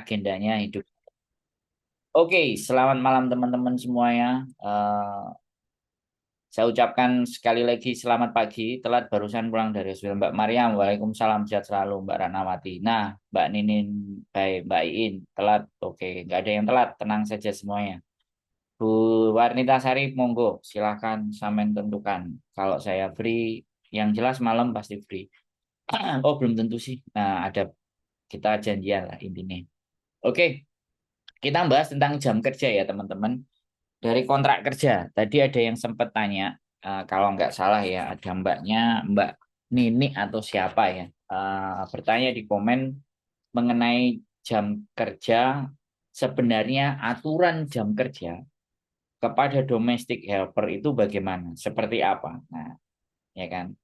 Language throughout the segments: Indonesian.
agendanya hidup. Oke, selamat malam teman-teman semuanya. Saya ucapkan sekali lagi selamat pagi. Telat barusan pulang dari hospital Mbak Mariam. Waalaikumsalam, sehat selalu Mbak Ranawati. Nah, Mbak Ninin, baik Mbak Iin, telat. Oke, nggak ada yang telat. Tenang saja semuanya. Bu Warnita Sari, monggo, silahkan sampean tentukan. Kalau saya free, yang jelas malam pasti free. Oh, belum tentu sih. Nah, ada kita janjian lah intinya. Oke, kita bahas tentang jam kerja ya teman-teman. Dari kontrak kerja, tadi ada yang sempat tanya, kalau nggak salah ya, ada Mbak Nini atau siapa ya, bertanya di komen mengenai jam kerja, sebenarnya aturan jam kerja kepada domestic helper itu bagaimana, seperti apa? Nah, ya kan,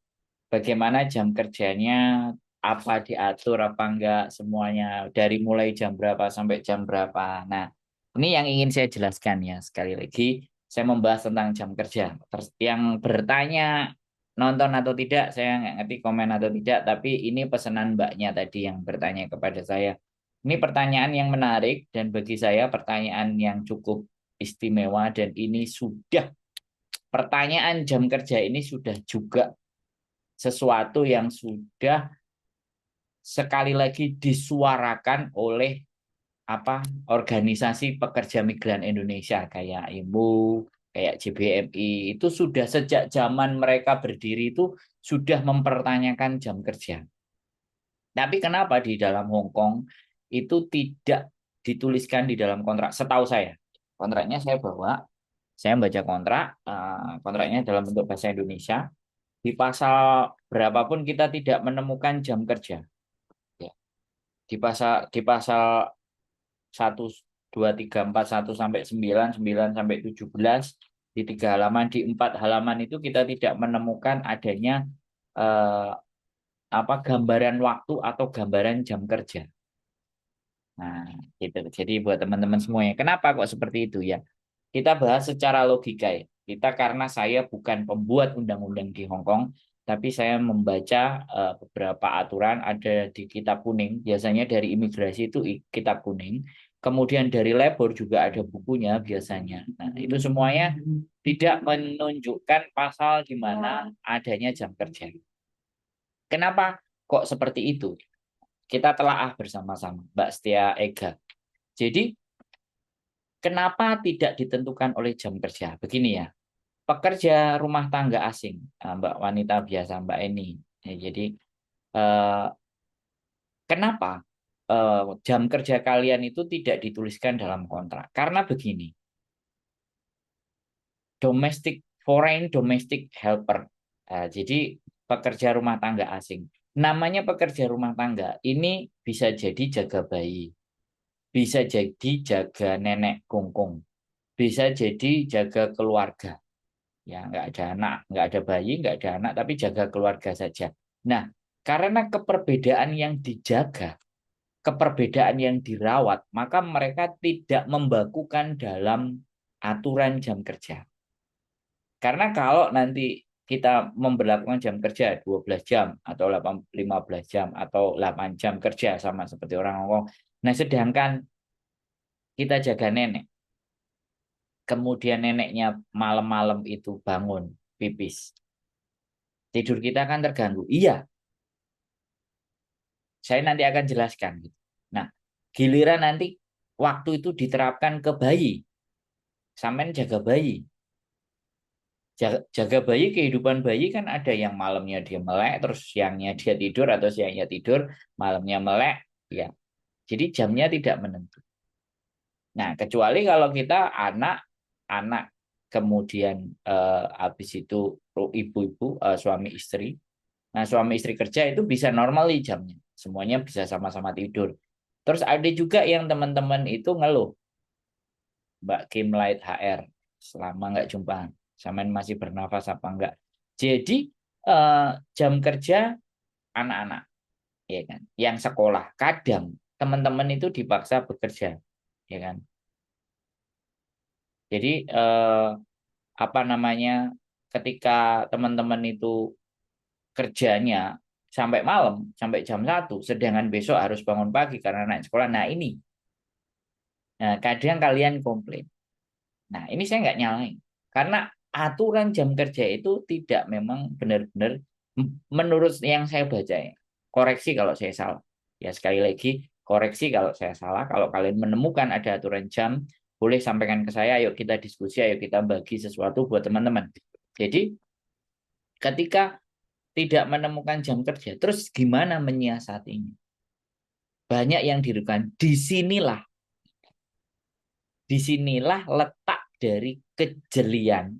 bagaimana jam kerjanya, apa diatur apa enggak semuanya, dari mulai jam berapa sampai jam berapa. Nah, ini yang ingin saya jelaskan ya, sekali lagi saya membahas tentang jam kerja. Terus yang bertanya nonton atau tidak, saya nggak ngerti komen atau tidak, tapi ini pesanan mbaknya tadi yang bertanya kepada saya. Ini pertanyaan yang menarik dan bagi saya pertanyaan yang cukup istimewa, dan ini sudah, pertanyaan jam kerja ini sudah juga sesuatu yang sudah sekali lagi disuarakan oleh organisasi pekerja migran Indonesia kayak IMU, kayak JBMI. Itu sudah sejak zaman mereka berdiri itu sudah mempertanyakan jam kerja. Tapi kenapa di dalam Hong Kong itu tidak dituliskan di dalam kontrak? Setahu saya, kontraknya saya bawa, saya baca kontrak, kontraknya dalam bentuk bahasa Indonesia. Di pasal berapapun kita tidak menemukan jam kerja. Ya. Di pasal 1, 2, 3, 4, 1 sampai 9, 9 sampai 17, di 3 halaman, di 4 halaman itu kita tidak menemukan adanya eh, gambaran waktu atau gambaran jam kerja. Nah, gitu. Jadi buat teman-teman semuanya, kenapa kok seperti itu ya? Kita bahas secara logika ya. Kita, karena saya bukan pembuat undang-undang di Hong Kong, tapi saya membaca beberapa aturan ada di kitab kuning. Biasanya dari imigrasi itu kitab kuning. Kemudian dari labor juga ada bukunya biasanya. Nah, itu semuanya tidak menunjukkan pasal di mana adanya jam kerja. Kenapa kok seperti itu? Kita telaah bersama-sama, Mbak Setia Ega. Jadi, kenapa tidak ditentukan oleh jam kerja? Begini ya, pekerja rumah tangga asing, Mbak wanita biasa, Mbak Eni. Ya, jadi, eh, kenapa jam kerja kalian itu tidak dituliskan dalam kontrak? Karena begini, foreign domestic helper. Jadi, pekerja rumah tangga asing. Namanya pekerja rumah tangga, ini bisa jadi jaga bayi, bisa jadi jaga nenek kungkung, bisa jadi jaga keluarga. Ya, nggak ada anak, nggak ada bayi, nggak ada anak, tapi jaga keluarga saja. Nah, karena keperbedaan yang dijaga, keperbedaan yang dirawat, maka mereka tidak membakukan dalam aturan jam kerja. Karena kalau nanti kita memberlakukan jam kerja 12 jam atau 15 jam atau 8 jam kerja sama seperti orang Hongkong. Nah, sedangkan kita jaga nenek, kemudian neneknya malam-malam itu bangun pipis, tidur kita kan terganggu. Iya, saya nanti akan jelaskan gitu. Nah, giliran nanti waktu itu diterapkan ke bayi, sampean jaga bayi. Jaga bayi, kehidupan bayi kan ada yang malamnya dia melek, terus siangnya dia tidur, atau siangnya tidur, malamnya melek, ya. Jadi jamnya tidak menentu. Nah, kecuali kalau kita anak, kemudian habis itu ibu-ibu, suami istri. Nah, suami istri kerja itu bisa normally jamnya. Semuanya bisa sama-sama tidur. Terus ada juga yang teman-teman itu ngeluh, Mbak Kim Light HR, selama nggak jumpa, sampean masih bernafas apa enggak. Jadi eh, jam kerja anak-anak, ya kan, yang sekolah, kadang teman-teman itu dipaksa bekerja, ya kan. Jadi apa namanya, ketika teman-teman itu kerjanya sampai malam, sampai jam 1, sedangkan besok harus bangun pagi karena naik sekolah. Nah, ini Nah, kadang kalian komplain. Nah, ini saya nggak nyalain. Karena aturan jam kerja itu tidak memang benar-benar menurut yang saya baca ya. Koreksi kalau saya salah. Ya sekali lagi, koreksi kalau saya salah. Kalau kalian menemukan ada aturan jam, boleh sampaikan ke saya. Ayo kita diskusi, ayo kita bagi sesuatu buat teman-teman. Jadi, ketika tidak menemukan jam kerja, terus gimana menyiasatinya? Banyak yang dirugikan. Disinilah letak dari kejelian.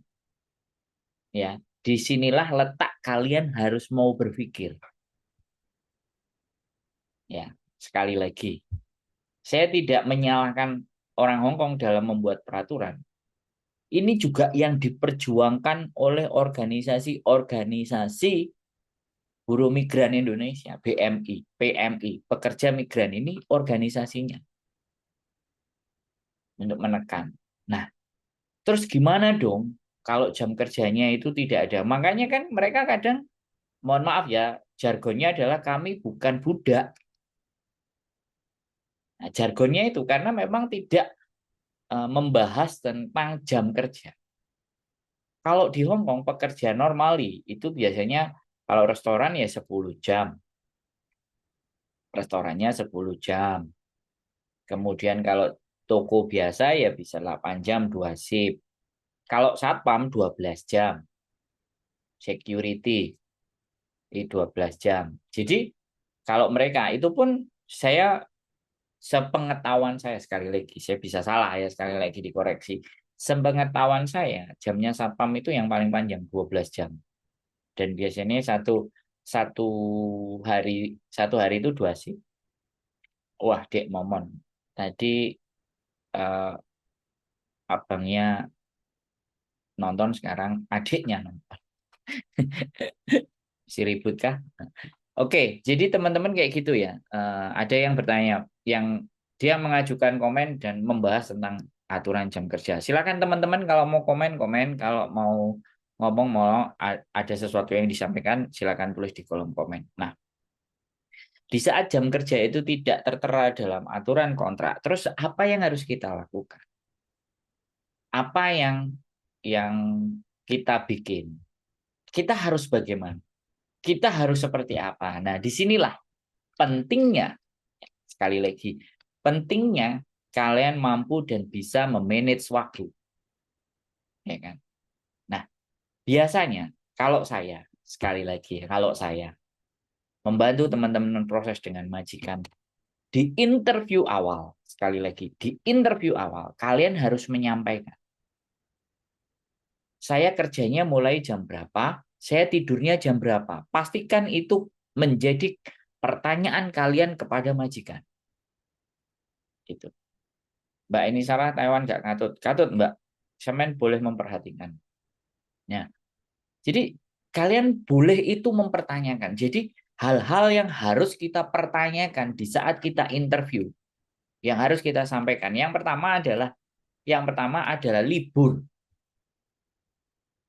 Ya, disinilah letak kalian harus mau berpikir. Ya, sekali lagi, saya tidak menyalahkan orang Hong Kong dalam membuat peraturan. Ini juga yang diperjuangkan oleh organisasi-organisasi buruh migran Indonesia, BMI, PMI, pekerja migran ini organisasinya untuk menekan. Nah, terus gimana dong kalau jam kerjanya itu tidak ada? Makanya kan mereka kadang, mohon maaf ya, jargonnya adalah kami bukan budak. Nah, jargonnya itu karena memang tidak membahas tentang jam kerja. Kalau di Hong Kong pekerja normali itu biasanya kalau restoran ya 10 jam. Restorannya 10 jam. Kemudian kalau toko biasa ya bisa 8 jam 2 shift. Kalau satpam 12 jam. Security 12 jam. Jadi kalau mereka itu pun saya sepengetahuan saya sekali lagi, saya bisa salah ya sekali lagi dikoreksi. Sepengetahuan saya, jamnya satpam itu yang paling panjang 12 jam. Dan biasanya satu satu hari itu 2 sih. Wah, Dek Momon. Tadi eh, abangnya nonton, sekarang adiknya nonton. Si ribut kah? Oke, jadi teman-teman kayak gitu ya. Ada yang bertanya, yang dia mengajukan komen dan membahas tentang aturan jam kerja. Silakan teman-teman kalau mau komen, komen. Kalau mau ngomong, mau ada sesuatu yang disampaikan, silakan tulis di kolom komen. Nah, di saat jam kerja itu tidak tertera dalam aturan kontrak, terus apa yang harus kita lakukan? Apa yang kita bikin? Kita harus bagaimana? Kita harus seperti apa? Nah, disinilah pentingnya, sekali lagi, pentingnya kalian mampu dan bisa memanage waktu, ya kan? Nah, biasanya kalau saya, sekali lagi, kalau saya membantu teman-teman proses dengan majikan, di interview awal, sekali lagi, di interview awal, kalian harus menyampaikan, saya kerjanya mulai jam berapa, saya tidurnya jam berapa. Pastikan itu menjadi pertanyaan kalian kepada majikan. Itu. Mbak ini salah, Taiwan nggak katut. Katut, Mbak. Semen boleh memperhatikan. Ya. Jadi kalian boleh itu mempertanyakan. Jadi hal-hal yang harus kita pertanyakan di saat kita interview, yang harus kita sampaikan. Yang pertama adalah libur.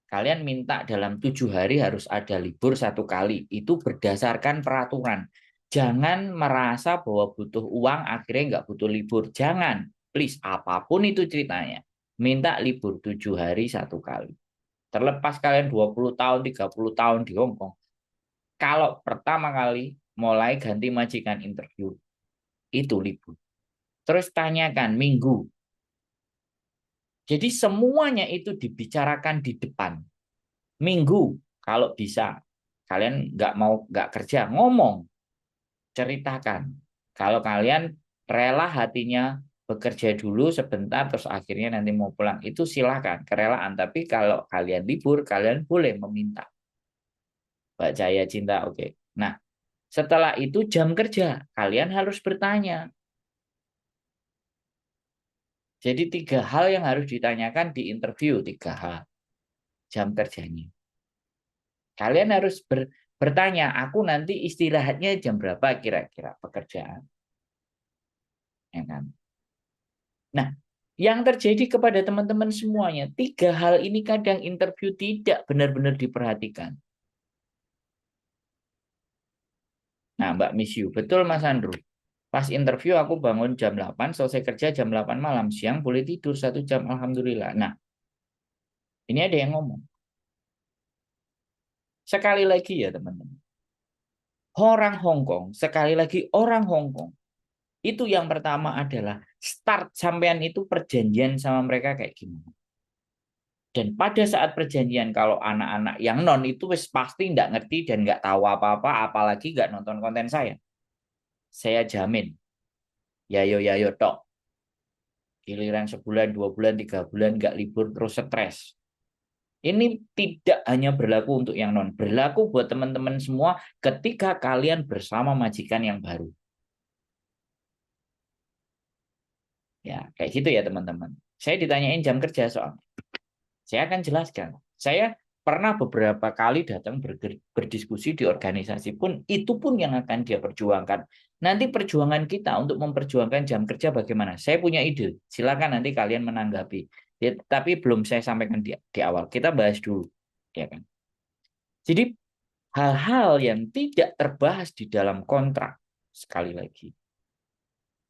Kalian minta dalam 7 hari harus ada libur 1 kali. Itu berdasarkan peraturan. Jangan merasa bahwa butuh uang akhirnya nggak butuh libur. Jangan. Please, apapun itu ceritanya. Minta libur 7 hari 1 kali. Terlepas kalian 20 tahun, 30 tahun di Hong Kong. Kalau pertama kali mulai ganti majikan interview, itu libur. Terus tanyakan minggu. Jadi semuanya itu dibicarakan di depan. Minggu kalau bisa. Kalian nggak kerja, ngomong, ceritakan. Kalau kalian rela hatinya bekerja dulu sebentar terus akhirnya nanti mau pulang, itu silakan, kerelaan. Tapi kalau kalian libur, kalian boleh meminta. Mbak Jaya Cinta, oke. Nah, setelah itu jam kerja, kalian harus bertanya. Jadi 3 hal yang harus ditanyakan di interview, 3 hal. Jam kerjanya. Kalian harus bertanya, aku nanti istirahatnya jam berapa kira-kira pekerjaan. Ya kan? Nah, yang terjadi kepada teman-teman semuanya, 3 hal ini kadang interview tidak benar-benar diperhatikan. Nah, Mbak Miss Yu, betul Mas Andrew. Pas interview aku bangun jam 8, selesai kerja jam 8 malam. Siang boleh tidur 1 jam, alhamdulillah. Nah, ini ada yang ngomong. Sekali lagi ya teman-teman. Orang Hong Kong, sekali lagi orang Hong Kong. Itu yang pertama adalah start sampean itu perjanjian sama mereka kayak gimana. Dan pada saat perjanjian kalau anak-anak yang non itu wis pasti nggak ngerti dan nggak tahu apa-apa, apalagi nggak nonton konten saya. Saya jamin, ya yo tok. Giliran sebulan, 2 bulan, 3 bulan nggak libur terus stres. Ini tidak hanya berlaku untuk yang non, berlaku buat teman-teman semua ketika kalian bersama majikan yang baru. Ya, kayak gitu ya teman-teman. Saya ditanyain jam kerja soalnya. Saya akan jelaskan. Saya pernah beberapa kali datang berdiskusi di organisasi pun, itu pun yang akan dia perjuangkan. Nanti perjuangan kita untuk memperjuangkan jam kerja bagaimana? Saya punya ide. Silakan nanti kalian menanggapi. Ya, tapi belum saya sampaikan di awal. Kita bahas dulu. Ya kan? Jadi hal-hal yang tidak terbahas di dalam kontrak, sekali lagi,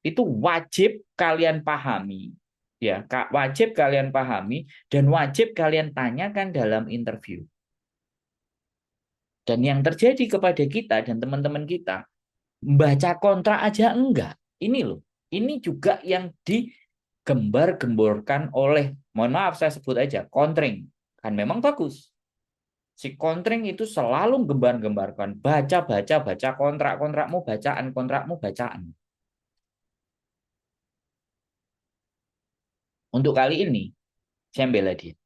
itu wajib kalian pahami. Ya, wajib kalian pahami dan wajib kalian tanyakan dalam interview. Dan yang terjadi kepada kita dan teman-teman kita, membaca kontrak aja enggak. Ini loh, ini juga yang digembar-gemborkan oleh, mohon maaf saya sebut aja, kontring. Kan memang bagus. Si kontring itu selalu gembar-gembarkan, baca kontrak-kontrakmu, bacaan kontrakmu, bacaan. Untuk kali ini, saya bela dia.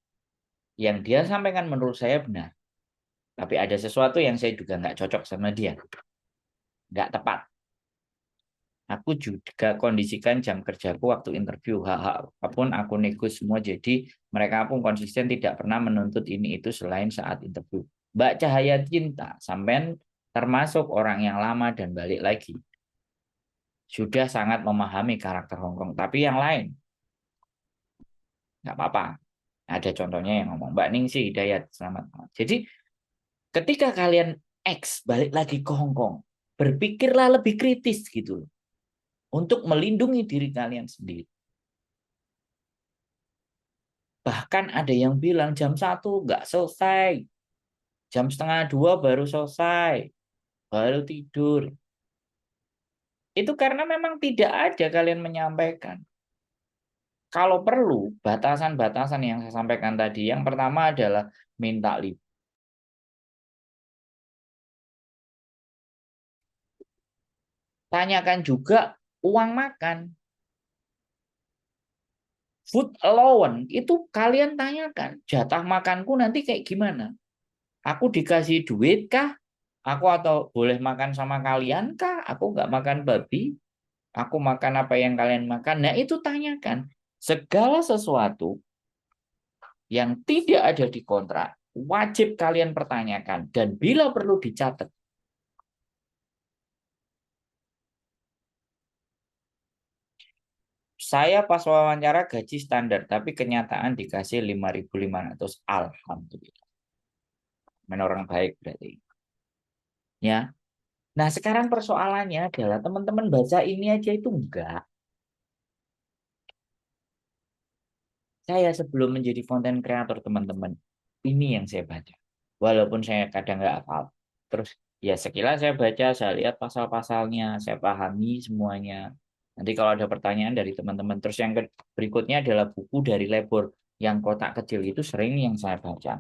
Yang dia sampaikan menurut saya benar. Tapi ada sesuatu yang saya juga nggak cocok sama dia. Nggak tepat. Aku juga kondisikan jam kerjaku waktu interview. Hak apapun aku nego semua. Jadi mereka pun konsisten tidak pernah menuntut ini itu selain saat interview. Mbak Cahaya Cinta, sampean termasuk orang yang lama dan balik lagi. Sudah sangat memahami karakter Hongkong. Tapi yang lain, nggak apa-apa. Ada contohnya yang ngomong, Mbak Ningsih Hidayat, selamat malam. Jadi ketika kalian X balik lagi ke Hong Kong, berpikirlah lebih kritis gitu loh, untuk melindungi diri kalian sendiri. Bahkan ada yang bilang jam 1 nggak selesai, jam setengah 2 baru selesai, baru tidur. Itu karena memang tidak ada kalian menyampaikan. Kalau perlu, batasan-batasan yang saya sampaikan tadi, yang pertama adalah minta libur. Tanyakan juga uang makan. Food allowance itu kalian tanyakan, jatah makanku nanti kayak gimana? Aku dikasih duit kah? Aku atau boleh makan sama kalian kah? Aku nggak makan babi. Aku makan apa yang kalian makan. Nah itu tanyakan. Segala sesuatu yang tidak ada di kontrak, wajib kalian pertanyakan. Dan bila perlu dicatat. Saya pas wawancara gaji standar, tapi kenyataan dikasih 5.500. Alhamdulillah. Orang baik berarti. Ya, nah, sekarang persoalannya adalah teman-teman baca ini aja itu enggak. Saya sebelum menjadi konten kreator, teman-teman, ini yang saya baca. Walaupun saya kadang nggak hafal. Terus ya sekilas saya baca, saya lihat pasal-pasalnya, saya pahami semuanya. Nanti kalau ada pertanyaan dari teman-teman. Terus yang berikutnya adalah buku dari Lebor. Yang kotak kecil itu sering yang saya baca.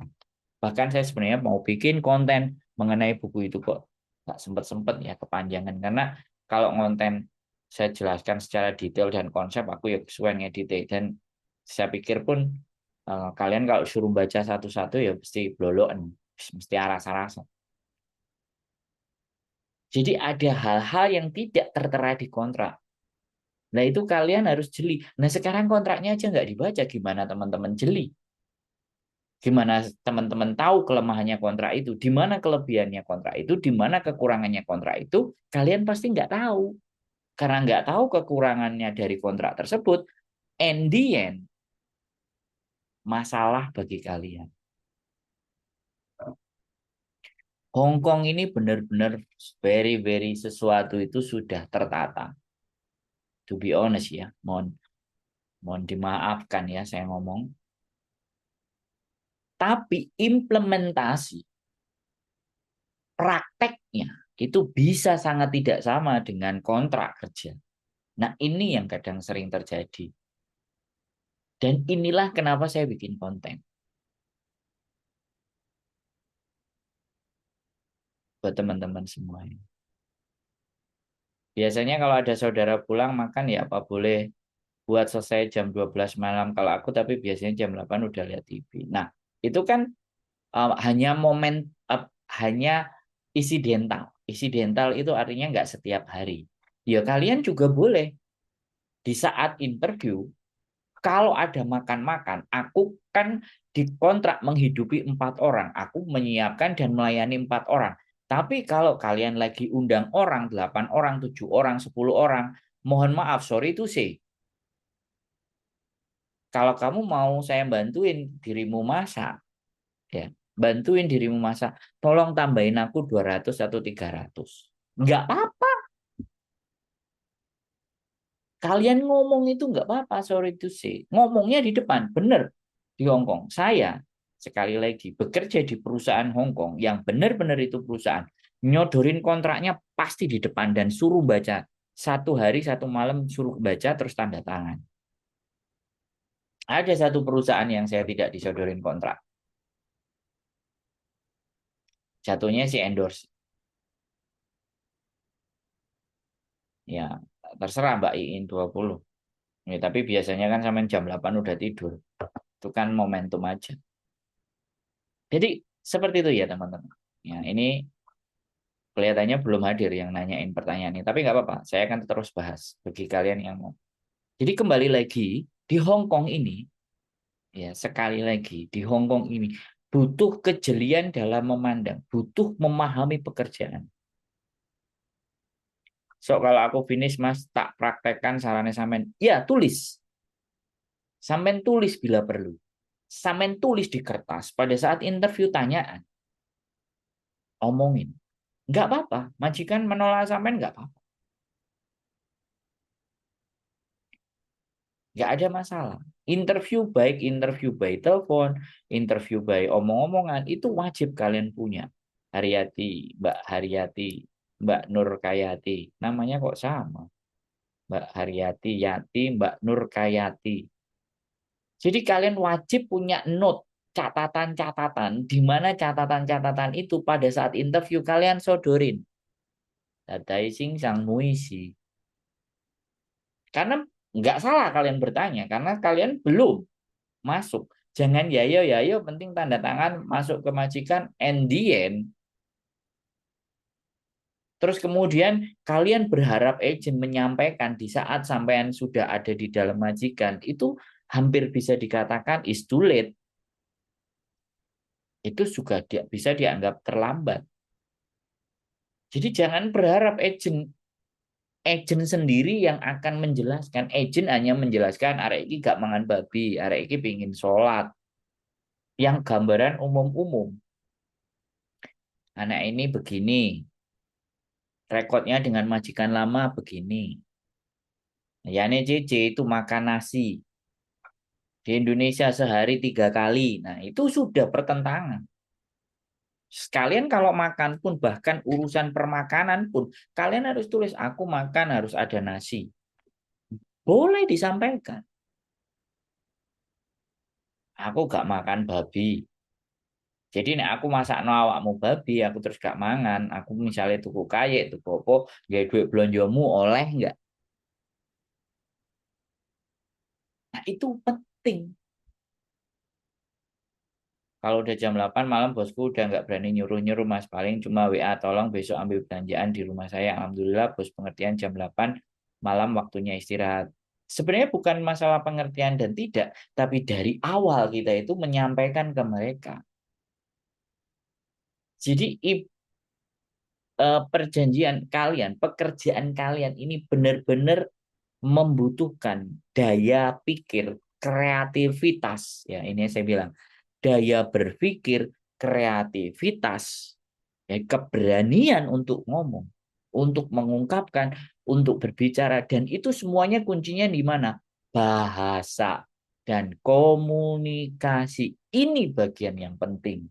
Bahkan saya sebenarnya mau bikin konten mengenai buku itu kok nggak sempet-sempet ya, kepanjangan. Karena kalau konten saya jelaskan secara detail dan konsep, aku ya kesuwen ngedit. Dan saya pikir pun kalian kalau suruh baca satu-satu ya mesti blolokan, mesti arasa-rasa. Jadi ada hal-hal yang tidak tertera di kontrak. Nah itu kalian harus jeli. Nah sekarang kontraknya aja nggak dibaca, gimana teman-teman jeli? Gimana teman-teman tahu kelemahannya kontrak itu? Di mana kelebihannya kontrak itu? Di mana kekurangannya kontrak itu? Kalian pasti nggak tahu. Karena nggak tahu kekurangannya dari kontrak tersebut, in the end, masalah bagi kalian. Hong Kong ini benar-benar very sesuatu itu sudah tertata. To be honest ya, mohon dimaafkan ya saya ngomong. Tapi implementasi prakteknya itu bisa sangat tidak sama dengan kontrak kerja. Nah, ini yang kadang sering terjadi. Dan inilah kenapa saya bikin konten. Buat teman-teman semua. Biasanya kalau ada saudara pulang makan ya apa boleh buat selesai jam 12 malam kalau aku, tapi biasanya jam 8 udah lihat TV. Nah, itu kan hanya momen, hanya isidental. Isidental itu artinya nggak setiap hari. Ya kalian juga boleh di saat interview, kalau ada makan-makan, aku kan dikontrak menghidupi 4 orang. Aku menyiapkan dan melayani 4 orang. Tapi kalau kalian lagi undang orang, 8 orang, 7 orang, 10 orang, mohon maaf, sorry to say, kalau kamu mau saya bantuin dirimu masak, ya, bantuin dirimu masak, tolong tambahin aku 200 atau 300. Nggak apa-apa. Kalian ngomong itu nggak apa-apa, sorry to say. Ngomongnya di depan, bener. Di Hong Kong, saya sekali lagi bekerja di perusahaan Hong Kong yang benar-benar itu perusahaan. Nyodorin kontraknya pasti di depan dan suruh baca. 1 hari 1 malam suruh baca terus tanda tangan. Ada satu perusahaan yang saya tidak disodorin kontrak. Jatuhnya si endorse. Ya, terserah Mbak Iin 20. Ya, tapi biasanya kan sampai jam 8 udah tidur. Itu kan momentum aja. Jadi seperti itu ya teman-teman. Ya, ini kelihatannya belum hadir yang nanyain pertanyaan ini. Tapi nggak apa-apa, saya akan terus bahas bagi kalian yang mau. Jadi kembali lagi, di Hong Kong ini, ya sekali lagi, di Hong Kong ini, butuh kejelian dalam memandang, butuh memahami pekerjaan. So, kalau aku finish, Mas, tak praktekkan sarannya sampean. Ya, tulis. Sampean tulis bila perlu. Sampean tulis di kertas. Pada saat interview tanyaan, omongin. Nggak apa-apa. Majikan menolak sampean nggak apa-apa. Nggak ada masalah. Interview by telepon, interview by omong-omongan, itu wajib kalian punya. Haryati, Mbak Haryati, Mbak Nur Kayati. Namanya kok sama? Mbak Haryati, Yati, Mbak Nur Kayati. Jadi kalian wajib punya note, catatan-catatan, di mana catatan-catatan itu pada saat interview kalian sodorin. Dadai sing sang muisi. Karena nggak salah kalian bertanya, karena kalian belum masuk. Jangan yayo yayo penting tanda tangan masuk ke majikan and the end. Terus kemudian kalian berharap agent menyampaikan di saat sampean sudah ada di dalam majikan, itu hampir bisa dikatakan is too late. Itu juga bisa dianggap terlambat. Jadi jangan berharap agent sendiri yang akan menjelaskan. Agent hanya menjelaskan arek iki gak mangan babi, arek iki pingin sholat. Yang gambaran umum-umum. Anak ini begini, rekodnya dengan majikan lama begini. Yani CC itu makan nasi. Di Indonesia sehari 3 kali. Nah, itu sudah pertentangan. Sekalian kalau makan pun, bahkan urusan permakanan pun, kalian harus tulis, aku makan harus ada nasi. Boleh disampaikan. Aku gak makan babi. Jadi nek aku masak no awakmu babi, aku terus gak mangan. Aku misalnya tuku kayek, tuku apa, gaya duit belonjomu oleh nggak? Nah, itu penting. Kalau udah jam 8 malam bosku udah nggak berani nyuruh-nyuruh Mas. Paling cuma WA tolong besok ambil belanjaan di rumah saya. Alhamdulillah bos pengertian jam 8 malam waktunya istirahat. Sebenarnya bukan masalah pengertian dan tidak. Tapi dari awal kita itu menyampaikan ke mereka. Jadi perjanjian kalian, pekerjaan kalian ini benar-benar membutuhkan daya pikir, kreativitas. Ya ini saya bilang. Daya berpikir, kreativitas, ya, keberanian untuk ngomong, untuk mengungkapkan, untuk berbicara. Dan itu semuanya kuncinya di mana? Bahasa dan komunikasi. Ini bagian yang penting.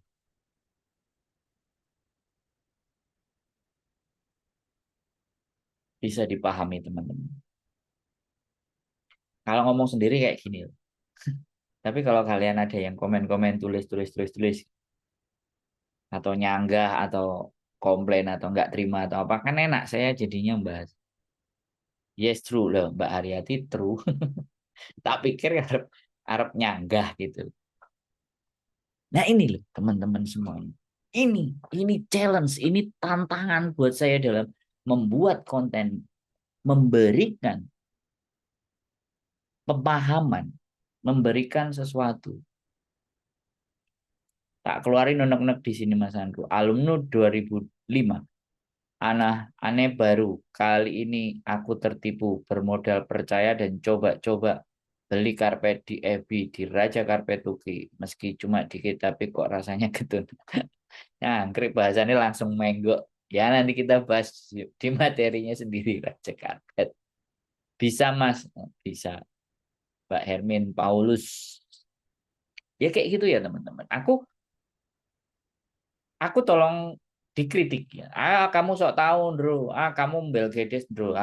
Bisa dipahami teman-teman. Kalau ngomong sendiri kayak gini. Tapi kalau kalian ada yang komen-komen, tulis, atau nyanggah, atau komplain, atau nggak terima, atau apa, kan enak saya jadinya bahas. Yes, true loh, Mbak Haryati, true. Tak pikir harap, harap nyanggah gitu. Nah ini loh teman-teman semuanya. Ini challenge, ini tantangan buat saya dalam membuat konten, memberikan pemahaman, memberikan sesuatu. Tak keluarin unek-unek di sini Mas Andrew. Alumni 2005. Aneh baru. Kali ini aku tertipu, bermodal percaya dan coba-coba beli karpet di FB, di Raja Karpet Tuki. Meski cuma dikit tapi kok rasanya getun. Nah, grip bahasannya langsung menggok. Ya nanti kita bahas di materinya sendiri Raja Karpet. Bisa Mas? Bisa. Mbak Hermin Paulus. Ya kayak gitu ya teman-teman. Aku tolong dikritik ya. Kamu sok tahu, bro. Kamu Belgedes, bro.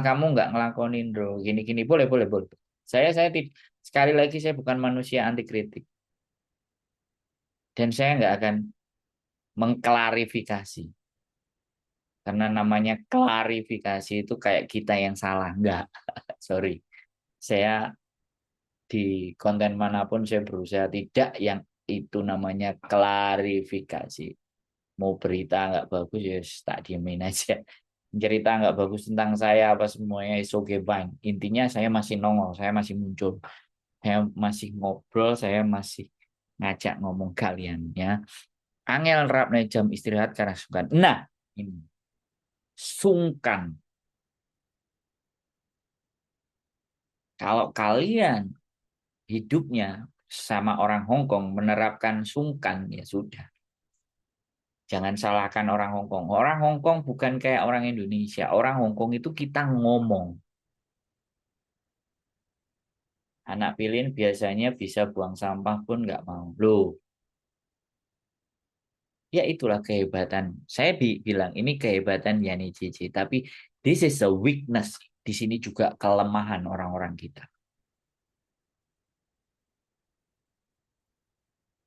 Kamu nggak ngelakonin, bro. Gini-gini boleh. Sekali lagi saya bukan manusia anti kritik dan saya nggak akan mengklarifikasi karena namanya klarifikasi itu kayak kita yang salah, nggak. Sorry. Saya di konten manapun saya berusaha tidak yang itu namanya klarifikasi. Mau berita nggak bagus ya tak diemin aja. Cerita nggak bagus tentang saya apa semuanya is okay fine. Intinya saya masih nongol, saya masih muncul, saya masih ngobrol, saya masih ngajak ngomong kalian ya. Angel rap nih jam istirahat karena sungkan. Nah, ini sungkan. Kalau kalian hidupnya sama orang Hong Kong menerapkan sungkan ya sudah. Jangan salahkan orang Hong Kong. Orang Hong Kong bukan kayak orang Indonesia. Orang Hong Kong itu kita ngomong. Anak pilihan biasanya bisa buang sampah pun nggak mau. Loh, ya itulah kehebatan. Saya bilang ini kehebatan Yani JJ. Tapi this is a weakness. Di sini juga kelemahan orang-orang kita.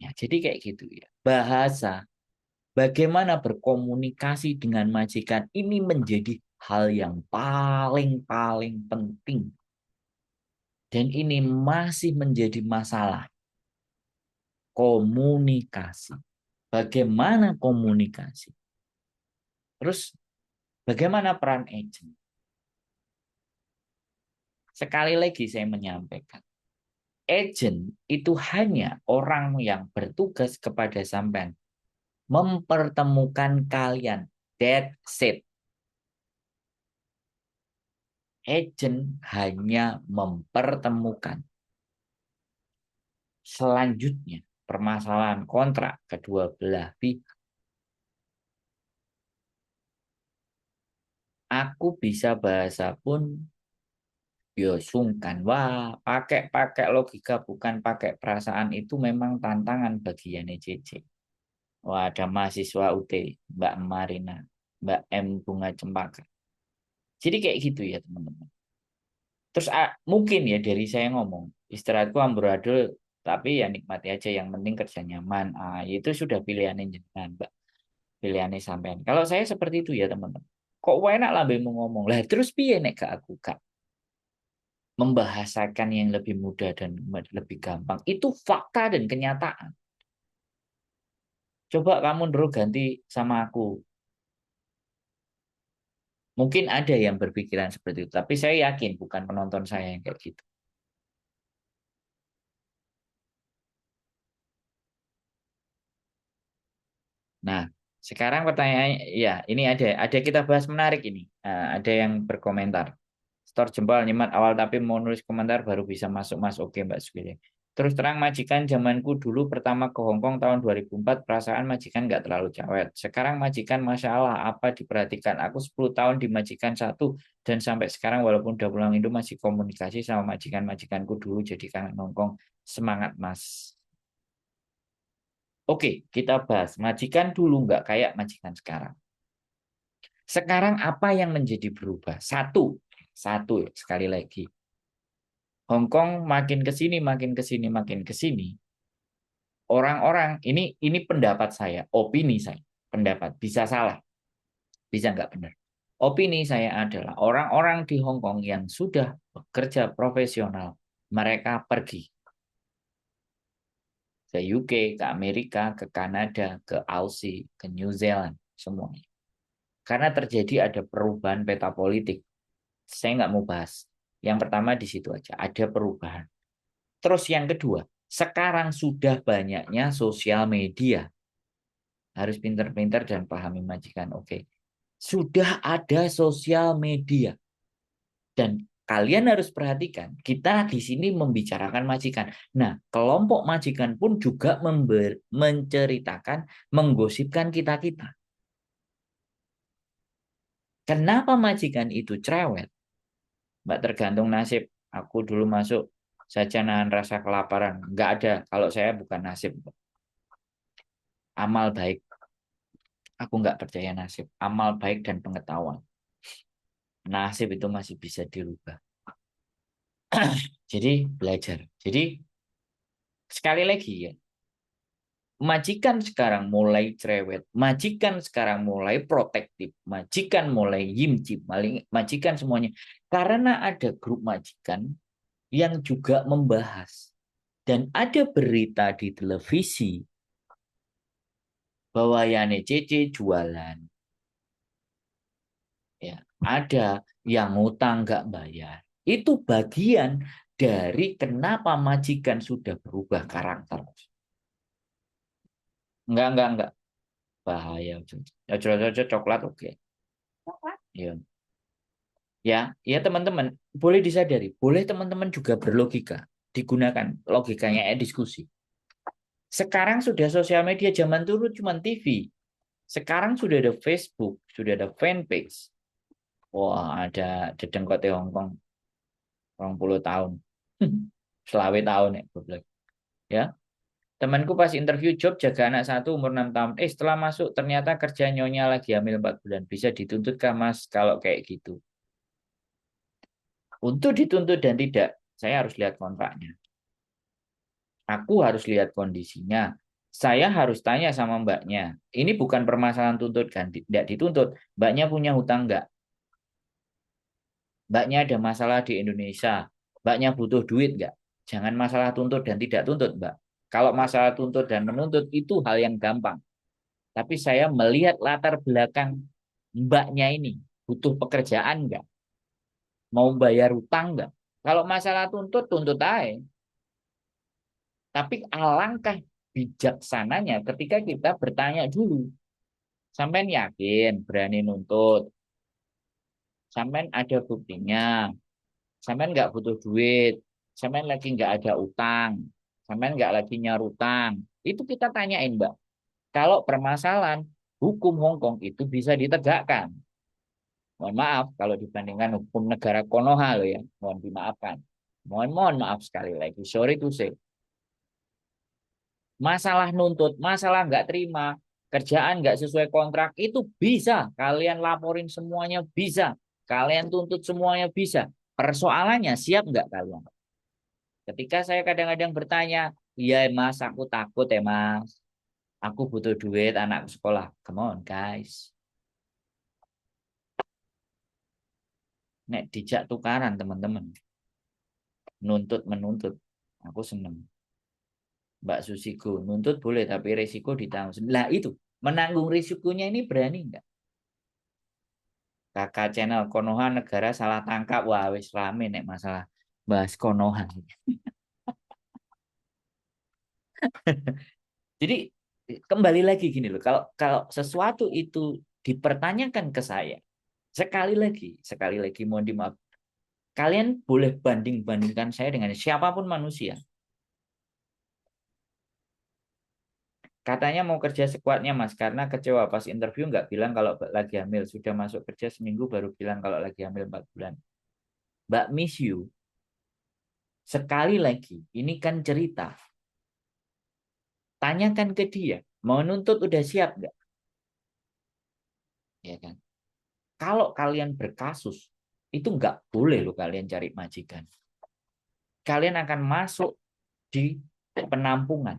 Ya, jadi kayak gitu ya. Bahasa, bagaimana berkomunikasi dengan majikan ini menjadi hal yang paling penting. Dan ini masih menjadi masalah. Komunikasi. Bagaimana komunikasi? Terus bagaimana peran agent? Sekali lagi saya menyampaikan. Agent itu hanya orang yang bertugas kepada sampean. Mempertemukan kalian. That's it. Agent hanya mempertemukan. Selanjutnya, permasalahan kontrak kedua belah pihak. Aku bisa bahasa pun yo sungkan. Wah, pakai logika bukan pakai perasaan itu memang tantangan bagi Yani JJ. Wah, ada mahasiswa UT, Mbak Marina, Mbak M Bunga Cempaka. Jadi kayak gitu ya teman-teman. Terus mungkin ya dari saya ngomong, istirahatku amburadul, tapi ya nikmati aja yang penting kerja nyaman. Itu sudah pilihannya jenengan, Mbak. Pilihannya sampean. Kalau saya seperti itu ya teman-teman. Kok enak lah mau ngomong. Lah terus piye nek ke aku, Kak? Membahasakan yang lebih mudah dan lebih gampang. Itu fakta dan kenyataan. Coba kamu dulu ganti sama aku. Mungkin ada yang berpikiran seperti itu, tapi saya yakin bukan penonton saya yang kayak gitu. Nah, sekarang pertanyaannya, ya ini ada kita bahas menarik ini. Ada yang berkomentar. Store jempol nyimak awal tapi mau nulis komentar baru bisa masuk Mas. Oke Mbak Sugiri. Terus terang majikan zamanku dulu pertama ke Hong Kong tahun 2004, perasaan majikan nggak terlalu cawet. Sekarang majikan Masya Allah apa diperhatikan. Aku 10 tahun di majikan satu dan sampai sekarang walaupun udah pulang Indo masih komunikasi sama majikan-majikanku dulu jadi kangen Hong Kong. Semangat Mas. Oke, kita bahas. Majikan dulu nggak kayak majikan sekarang. Sekarang apa yang menjadi berubah? Satu ya, sekali lagi. Hong Kong makin ke sini, makin ke sini, makin ke sini. Orang-orang ini pendapat saya, opini saya, pendapat bisa salah, bisa nggak benar. Opini saya adalah orang-orang di Hong Kong yang sudah bekerja profesional, mereka pergi ke UK, ke Amerika, ke Kanada, ke Aussie, ke New Zealand, semuanya. Karena terjadi ada perubahan peta politik. Saya nggak mau bahas. Yang pertama di situ aja, ada perubahan. Terus yang kedua, sekarang sudah banyaknya sosial media. Harus pinter-pinter dan pahami majikan. Oke. Sudah ada sosial media. Dan kalian harus perhatikan, kita di sini membicarakan majikan. Nah, kelompok majikan pun juga menceritakan, menggosipkan kita-kita. Kenapa majikan itu cerewet? Mbak, tergantung nasib. Aku dulu masuk saja nahan rasa kelaparan. Nggak ada. Kalau saya bukan nasib. Amal baik. Aku nggak percaya nasib. Amal baik dan pengetahuan. Nasib itu masih bisa dirubah. Jadi belajar. Jadi sekali lagi ya, majikan sekarang mulai cerewet, majikan sekarang mulai protektif, majikan mulai yimcip, majikan semuanya. Karena ada grup majikan yang juga membahas. Dan ada berita di televisi bahwa Yane Cece jualan. Ya, ada yang ngutang nggak bayar. Itu bagian dari kenapa majikan sudah berubah karakter. Enggak. Bahaya. Ya, coklat oke. Ya, ya teman-teman, boleh disadari, boleh teman-teman juga berlogika, digunakan logikanya diskusi. Sekarang sudah sosial media, zaman dulu cuma TV. Sekarang sudah ada Facebook, sudah ada fanpage. Wah, ada dedengkote Hongkong 20 tahun. Selawe tahun ya, goblok. Ya. Temanku pas interview job jaga anak satu umur 6 tahun. Setelah masuk ternyata kerja nyonya lagi hamil 4 bulan. Bisa dituntut kah Mas kalau kayak gitu? Untuk dituntut dan tidak, saya harus lihat kontraknya. Aku harus lihat kondisinya. Saya harus tanya sama mbaknya. Ini bukan permasalahan tuntut kan? Tidak dituntut. Mbaknya punya hutang nggak? Mbaknya ada masalah di Indonesia. Mbaknya butuh duit nggak? Jangan masalah tuntut dan tidak tuntut, Mbak. Kalau masalah tuntut dan menuntut itu hal yang gampang. Tapi saya melihat latar belakang mbaknya ini. Butuh pekerjaan nggak? Mau bayar hutang nggak? Kalau masalah tuntut, tuntut aja. Tapi alangkah bijaksananya ketika kita bertanya dulu. Sampai yakin berani nuntut. Sampai ada buktinya. Sampai nggak butuh duit. Sampai lagi nggak ada utang. Sampai nggak lagi nyarutang. Itu kita tanyain, Mbak. Kalau permasalahan hukum Hong Kong itu bisa ditegakkan. Mohon maaf kalau dibandingkan hukum negara Konoha loh ya. Mohon dimaafkan. Mohon maaf sekali lagi. Sorry to say. Masalah nuntut, masalah nggak terima, kerjaan nggak sesuai kontrak, itu bisa. Kalian laporin semuanya bisa. Kalian tuntut semuanya bisa. Persoalannya siap nggak kalian? Ketika saya kadang-kadang bertanya, iya mas, aku takut ya mas. Aku butuh duit anak sekolah. Come on guys. Nek dijak tukaran teman-teman. Nuntut menuntut. Aku seneng. Mbak Susiko, nuntut boleh tapi resiko ditanggung. Lah itu, menanggung risikonya ini berani nggak? Kakak channel Konoha negara salah tangkap. Wah, wis rame nek masalah bahas Konoha. Jadi kembali lagi gini loh, kalau kalau sesuatu itu dipertanyakan ke saya, sekali lagi mohon dimaaf, kalian boleh banding-bandingkan saya dengan siapapun manusia. Katanya mau kerja sekuatnya Mas, karena kecewa pas interview nggak bilang kalau lagi hamil. Sudah masuk kerja seminggu baru bilang kalau lagi hamil 4 bulan. Mbak miss you. Sekali lagi, ini kan cerita. Tanyakan ke dia, mau nuntut udah siap nggak? Ya kan? Kalau kalian berkasus, itu nggak boleh loh kalian cari majikan. Kalian akan masuk di penampungan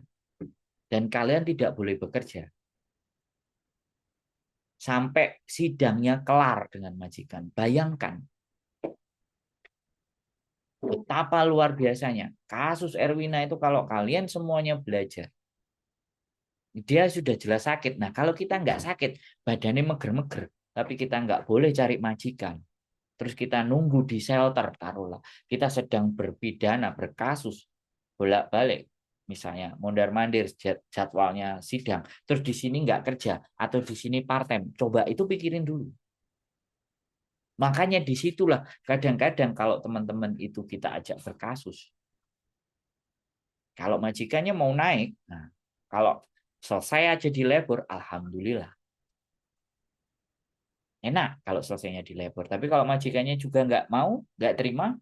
dan kalian tidak boleh bekerja sampai sidangnya kelar dengan majikan. Bayangkan betapa luar biasanya kasus Erwina itu. Kalau kalian semuanya belajar, dia sudah jelas sakit. Nah, kalau kita nggak sakit, badannya meger-meger, tapi kita nggak boleh cari majikan. Terus kita nunggu di shelter, taruhlah. Kita sedang berpidana, berkasus, bolak-balik. Misalnya, mondar-mandir jadwalnya sidang. Terus di sini nggak kerja, atau di sini part-time. Coba itu pikirin dulu. Makanya disitulah kadang-kadang kalau teman-teman itu kita ajak berkasus. Kalau majikannya mau naik, nah, kalau selesai aja di labor, alhamdulillah. Enak kalau selesainya di labor. Tapi kalau majikannya juga nggak mau, nggak terima,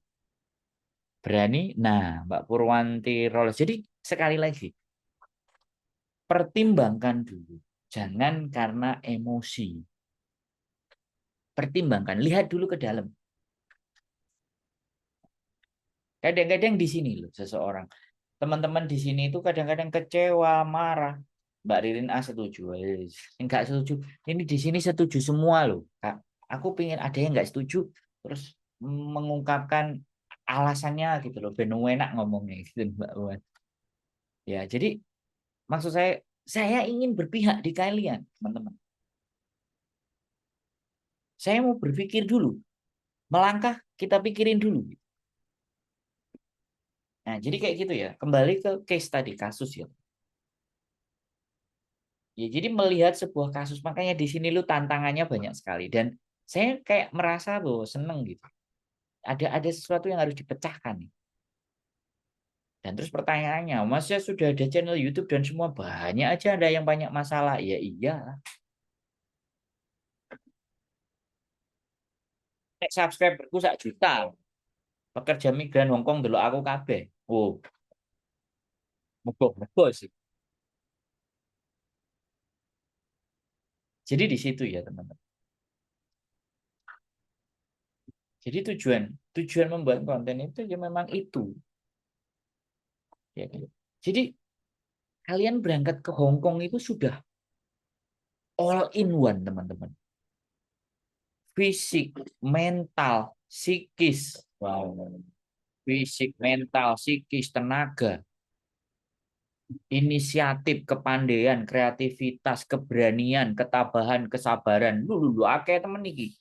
berani, nah Mbak Purwanti Roles. Jadi sekali lagi, pertimbangkan dulu. Jangan karena emosi. Pertimbangkan, lihat dulu ke dalam. Kadang-kadang di sini loh seseorang. Teman-teman di sini itu kadang-kadang kecewa, marah. Mbak Ririn A setuju. Enggak setuju. Ini di sini setuju semua loh. Kak, aku pengen ada yang enggak setuju. Terus mengungkapkan alasannya gitu loh. Ben enak ngomongnya gitu Mbak Wan. Ya, jadi maksud saya ingin berpihak di kalian, teman-teman. Saya mau berpikir dulu. Melangkah, kita pikirin dulu. Nah, jadi kayak gitu ya. Kembali ke case tadi, kasus ya. Ya, jadi melihat sebuah kasus, makanya di sini lu tantangannya banyak sekali. Dan saya kayak merasa bahwa seneng gitu. Ada sesuatu yang harus dipecahkan nih. Dan terus pertanyaannya, Mas saya sudah ada channel YouTube dan semua banyak aja ada yang banyak masalah. Ya iya. Nek subscriberku 1 juta. Pekerja migran Hongkong dulu aku kabeh. Oh, moga-moga sih. Jadi di situ ya teman-teman. Jadi tujuan tujuan membuat konten itu ya memang itu. Ya, kan? Jadi kalian berangkat ke Hong Kong itu sudah all in one teman-teman. Fisik, mental, psikis. Wow. Fisik, mental, psikis, tenaga, inisiatif, kepandaian, kreativitas, keberanian, ketabahan, kesabaran. Lu akeh temen iki.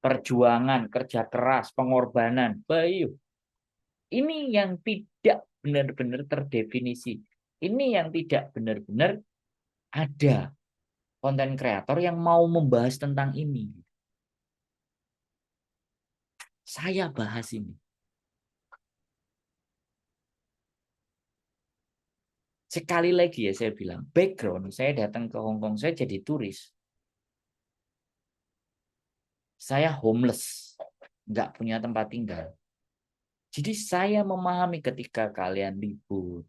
Perjuangan, kerja keras, pengorbanan. Bayu. Ini yang tidak benar-benar terdefinisi. Ini yang tidak benar-benar ada konten kreator yang mau membahas tentang ini. Saya bahas ini. Sekali lagi ya saya bilang, background saya datang ke Hong Kong, saya jadi turis. Saya homeless, nggak punya tempat tinggal. Jadi saya memahami ketika kalian libur.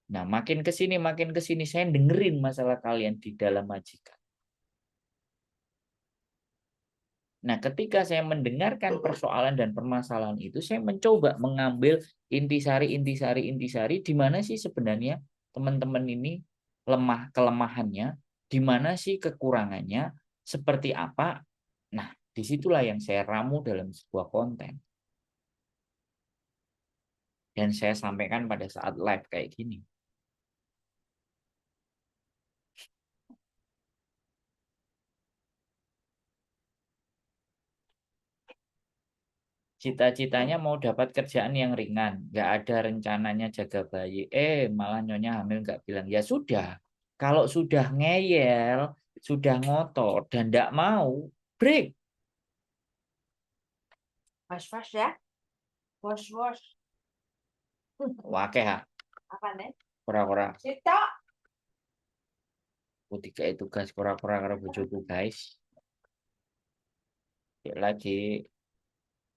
Nah, makin ke sini saya dengerin masalah kalian di dalam majikan. Nah, ketika saya mendengarkan persoalan dan permasalahan itu, saya mencoba mengambil intisari di mana sih sebenarnya teman-teman ini kelemahannya, di mana sih kekurangannya, seperti apa. Nah, disitulah yang saya ramu dalam sebuah konten. Dan saya sampaikan pada saat live kayak gini. Cita-citanya mau dapat kerjaan yang ringan, nggak ada rencananya jaga bayi. Malah nyonya hamil nggak bilang. Ya sudah, kalau sudah ngeyel, sudah ngotot dan nggak mau, break. Was-was ya. Was-was. Wakeh ha. Apa nih? Kura-kura. Cita. Kutiga itu tugas kura-kura karo bojoku, guys. Ya, lagi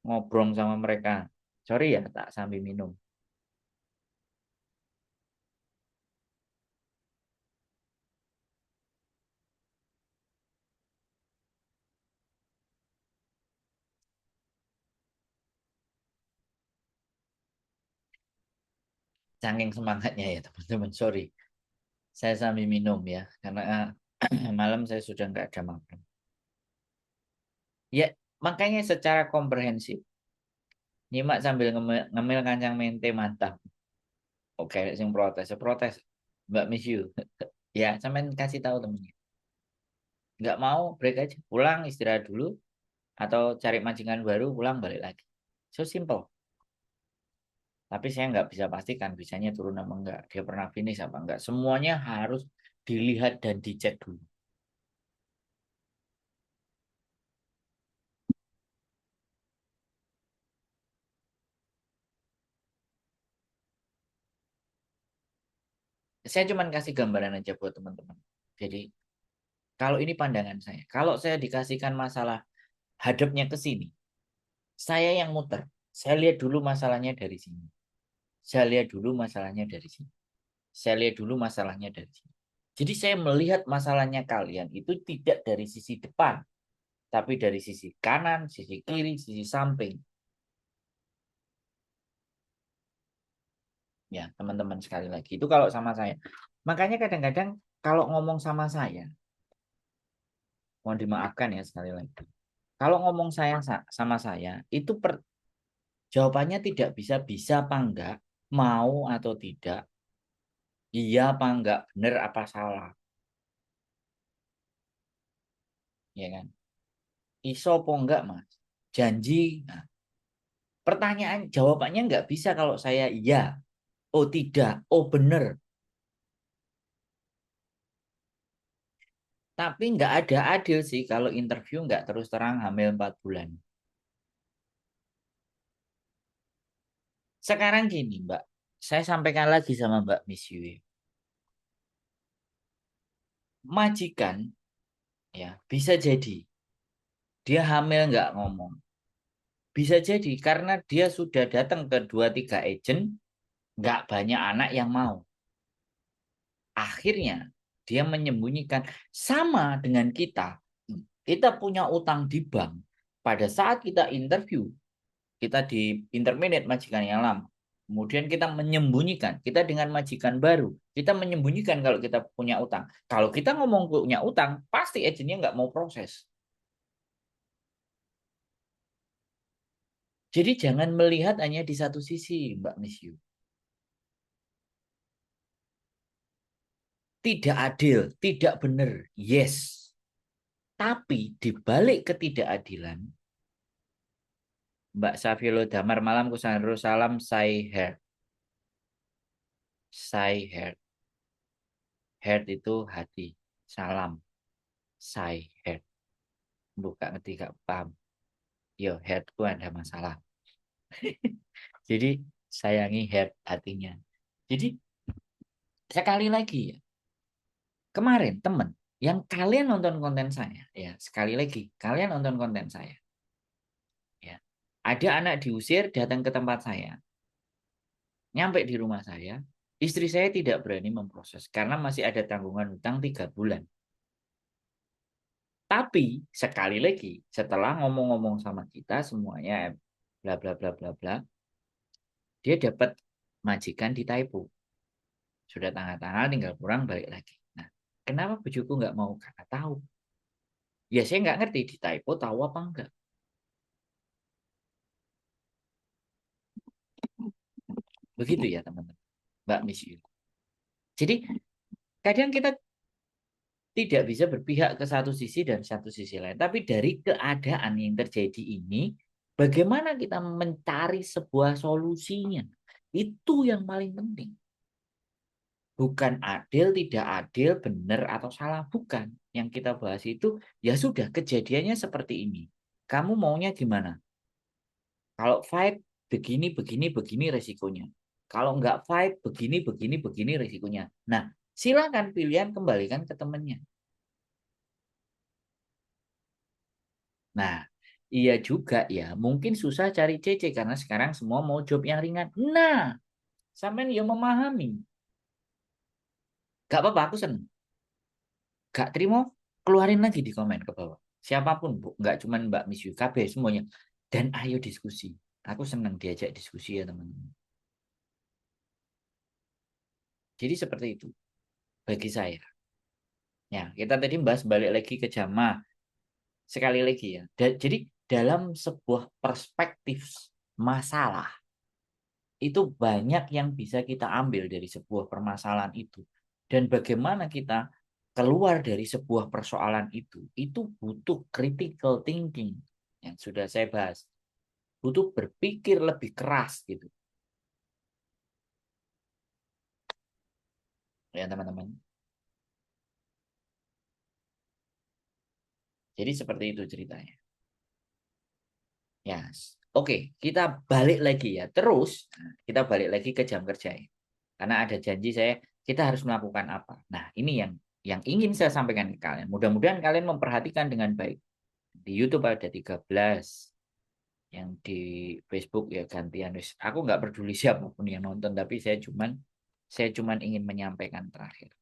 ngobrol sama mereka. Sorry ya, tak sambil minum. Saking semangatnya ya teman-teman. Sorry, saya sambil minum ya. Karena malam saya sudah nggak ada makan. Ya, makanya secara komprehensif. Nyimak sambil ngemil, ngemil kancang mente mantap. Oke, sing protes, protes. Mbak miss you. Ya, sampean kasih tahu temennya. Nggak mau, break aja. Pulang, istirahat dulu. Atau cari majikan baru, pulang, balik lagi. So simple. Tapi saya nggak bisa pastikan bisanya turun apa enggak. Dia pernah finish apa enggak. Semuanya harus dilihat dan dicek dulu. Saya cuma kasih gambaran aja buat teman-teman. Jadi, kalau ini pandangan saya. Kalau saya dikasihkan masalah hadapnya ke sini, saya yang muter. Saya lihat dulu masalahnya dari sini. Saya lihat dulu masalahnya dari sini. Saya lihat dulu masalahnya dari sini. Jadi saya melihat masalahnya kalian itu tidak dari sisi depan, tapi dari sisi kanan, sisi kiri, sisi samping. Ya, teman-teman sekali lagi. Itu kalau sama saya. Makanya kadang-kadang kalau ngomong sama saya, mohon dimaafkan ya sekali lagi. Kalau ngomong saya sama saya, itu jawabannya tidak bisa apa enggak, mau atau tidak, iya apa enggak, benar apa salah, ya kan? Iso apa enggak, Mas? Janji. Nah, pertanyaan jawabannya enggak bisa kalau saya iya, oh tidak, oh benar. Tapi enggak ada adil sih kalau interview enggak terus terang hamil 4 bulan. Sekarang gini, Mbak. Saya sampaikan lagi sama Mbak Miss Yui. Majikan ya bisa jadi dia hamil nggak ngomong. Bisa jadi karena dia sudah datang ke 2 3 agent, nggak banyak anak yang mau. Akhirnya dia menyembunyikan sama dengan kita. Kita punya utang di bank. Pada saat kita interview, kita di intermediate majikan yang lama. Kemudian kita menyembunyikan, kita dengan majikan baru, kita menyembunyikan kalau kita punya utang. Kalau kita ngomong punya utang, pasti agennya nggak mau proses. Jadi jangan melihat hanya di satu sisi, Mbak Misyu. Tidak adil, tidak benar, yes. Tapi di balik ketidakadilan, Mbak Safilo Damar malam kusanru salam say heart, heart itu hati, salam, say heart. Bukan ngerti gak paham. Yo, heartku ada masalah. Jadi sayangi heart hatinya. Jadi sekali lagi ya, kemarin temen yang kalian nonton konten saya, ya sekali lagi kalian nonton konten saya, ya ada anak diusir datang ke tempat saya, nyampe di rumah saya, istri saya tidak berani memproses karena masih ada tanggungan hutang 3 bulan. Tapi sekali lagi setelah ngomong-ngomong sama kita semuanya bla bla bla bla bla, dia dapat majikan di Taipo. Sudah tanda tangan tinggal pulang balik lagi. Nah, kenapa bujuku nggak mau? Karena tahu. Ya saya nggak ngerti di Taipo tahu apa enggak. Begitu ya teman-teman. Mbak Miss Yu. Jadi kadang kita tidak bisa berpihak ke satu sisi dan satu sisi lain. Tapi dari keadaan yang terjadi ini, bagaimana kita mencari sebuah solusinya? Itu yang paling penting. Bukan adil, tidak adil, benar atau salah. Bukan. Yang kita bahas itu, ya sudah kejadiannya seperti ini. Kamu maunya gimana? Kalau fight, begini, begini, begini resikonya. Kalau nggak fight, begini, begini, begini risikonya. Nah, silakan pilihan kembalikan ke temennya. Nah, iya juga ya. Mungkin susah cari CC karena sekarang semua mau job yang ringan. Nah, sampean ya memahami. Gak apa-apa, aku seneng. Gak terima, keluarin lagi di komen ke bawah. Siapapun, Bu. Nggak cuma Mbak Miss YKB, semuanya. Dan ayo diskusi. Aku senang diajak diskusi ya teman-teman. Jadi seperti itu bagi saya. Ya, kita tadi bahas balik lagi ke jamaah. Sekali lagi ya. Jadi dalam sebuah perspektif masalah, itu banyak yang bisa kita ambil dari sebuah permasalahan itu. Dan bagaimana kita keluar dari sebuah persoalan itu butuh critical thinking yang sudah saya bahas. Butuh berpikir lebih keras gitu. Ya teman-teman. Jadi seperti itu ceritanya. Ya, oke, kita balik lagi ya. Terus kita balik lagi ke jam kerja ya. Karena ada janji saya, kita harus melakukan apa. Nah, ini yang ingin saya sampaikan ke kalian. Mudah-mudahan kalian memperhatikan dengan baik. Di YouTube ada 13, yang di Facebook ya gantian. Aku nggak peduli siapapun yang nonton, tapi saya cuman ingin menyampaikan terakhir.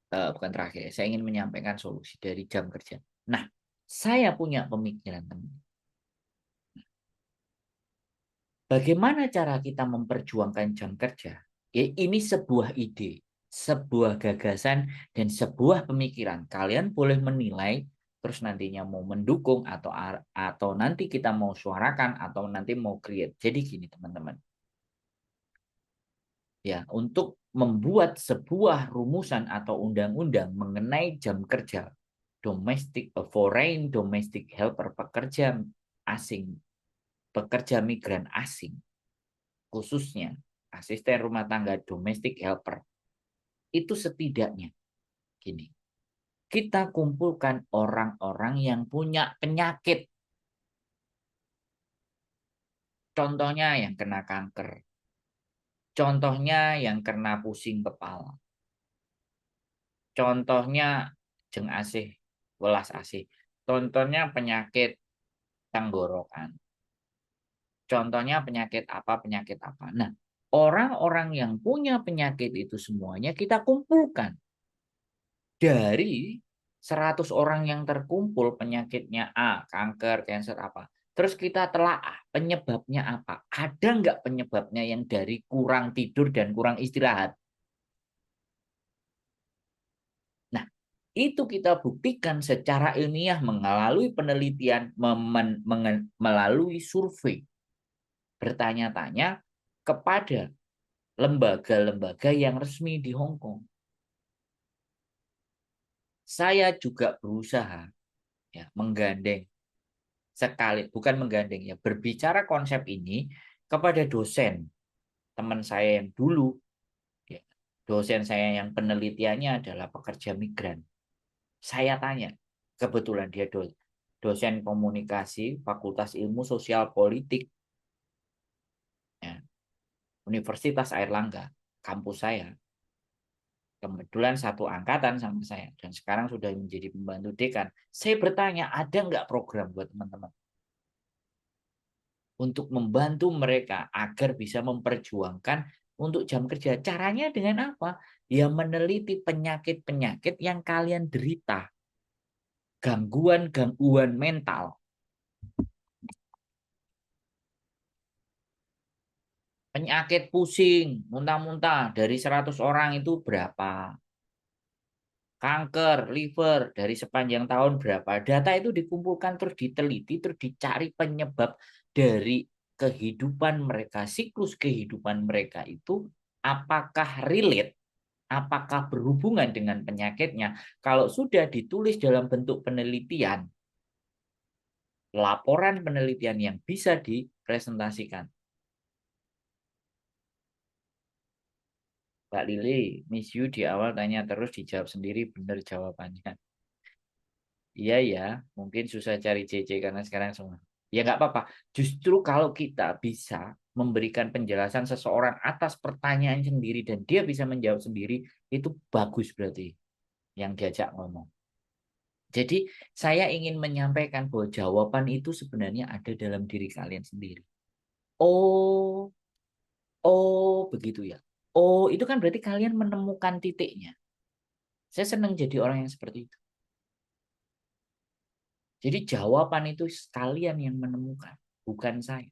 Bukan terakhir, saya ingin menyampaikan solusi dari jam kerja. Nah, saya punya pemikiran teman. Bagaimana cara kita memperjuangkan jam kerja? Ya, ini sebuah ide, sebuah gagasan, dan sebuah pemikiran. Kalian boleh menilai, terus nantinya mau mendukung atau nanti kita mau suarakan atau nanti mau create. Jadi gini teman-teman. Ya, untuk membuat sebuah rumusan atau undang-undang mengenai jam kerja foreign domestic helper, pekerja asing, pekerja migran asing, khususnya asisten rumah tangga domestic helper, itu setidaknya gini, kita kumpulkan orang-orang yang punya penyakit, contohnya yang kena kanker, contohnya yang kena pusing kepala, contohnya jeng asih welas asih, contohnya penyakit tenggorokan, contohnya penyakit apa. Nah, orang-orang yang punya penyakit itu semuanya kita kumpulkan. Dari 100 orang yang terkumpul penyakitnya A, kanker, cancer apa. Terus kita telaah penyebabnya apa. Ada nggak penyebabnya yang dari kurang tidur dan kurang istirahat? Nah, itu kita buktikan secara ilmiah melalui penelitian, melalui survei. Bertanya-tanya kepada lembaga-lembaga yang resmi di Hong Kong. Saya juga berusaha ya menggandeng bukan menggandeng ya, berbicara konsep ini kepada dosen teman saya yang dulu ya, dosen saya yang penelitiannya adalah pekerja migran. Saya tanya, kebetulan dia dosen komunikasi Fakultas Ilmu Sosial Politik ya, Universitas Airlangga, kampus saya. Kebetulan satu angkatan sama saya dan sekarang sudah menjadi pembantu dekan. Saya bertanya, ada nggak program buat teman-teman untuk membantu mereka agar bisa memperjuangkan untuk jam kerja? Caranya dengan apa? Ya meneliti penyakit-penyakit yang kalian derita, gangguan-gangguan mental. Penyakit pusing, muntah-muntah dari 100 orang itu berapa? Kanker, liver dari sepanjang tahun berapa? Data itu dikumpulkan terus diteliti terus dicari penyebab dari kehidupan mereka, siklus kehidupan mereka itu apakah relate, apakah berhubungan dengan penyakitnya. Kalau sudah ditulis dalam bentuk penelitian, laporan penelitian yang bisa dipresentasikan. Mbak Lili, Miss Yu di awal tanya terus dijawab sendiri benar jawabannya. Iya ya, mungkin susah cari CC karena sekarang semua. Ya nggak apa-apa. Justru kalau kita bisa memberikan penjelasan seseorang atas pertanyaan sendiri dan dia bisa menjawab sendiri, itu bagus berarti yang diajak ngomong. Jadi saya ingin menyampaikan bahwa jawaban itu sebenarnya ada dalam diri kalian sendiri. Oh, oh begitu ya. Oh, itu kan berarti kalian menemukan titiknya. Saya senang jadi orang yang seperti itu. Jadi jawaban itu kalian yang menemukan, bukan saya.